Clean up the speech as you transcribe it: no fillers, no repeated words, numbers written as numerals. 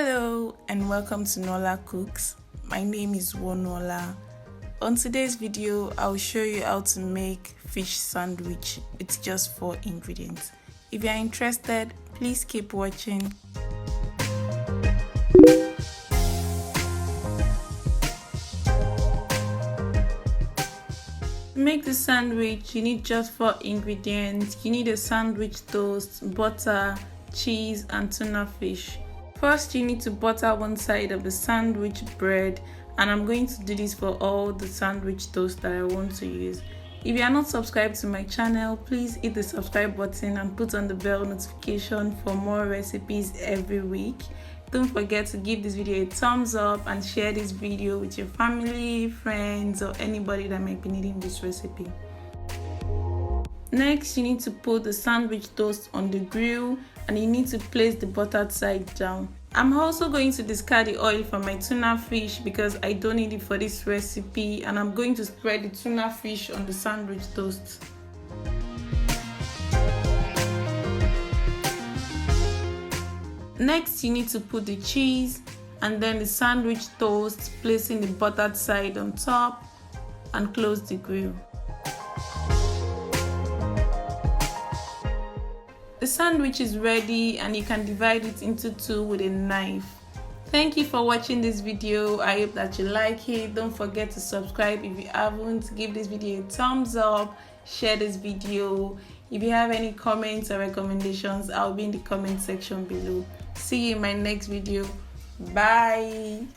Hello and welcome to Nola Cooks. My name is Wonola. On today's video, I'll show you how to make fish sandwich with just 4 ingredients. If you are interested, please keep watching. To make the sandwich, you need just 4 ingredients. You need a sandwich toast, butter, cheese, and tuna fish. First, you need to butter one side of the sandwich bread, and I'm going to do this for all the sandwich toast that I want to use. If you are not subscribed to my channel, please hit the subscribe button and put on the bell notification for more recipes every week. Don't forget to give this video a thumbs up and share this video with your family, friends, or anybody that might be needing this recipe. Next, you need to put the sandwich toast on the grill and you need to place the buttered side down. I'm also going to discard the oil from my tuna fish because I don't need it for this recipe, and I'm going to spread the tuna fish on the sandwich toast. Next, you need to put the cheese and then the sandwich toast, placing the buttered side on top, and close the grill. The sandwich is ready and you can divide it into 2 with a knife. Thank you for watching this video. I hope that you like it. Don't forget to subscribe if you haven't. Give this video a thumbs up. Share this video. If you have any comments or recommendations, I'll be in the comment section below. See you in my next video. Bye.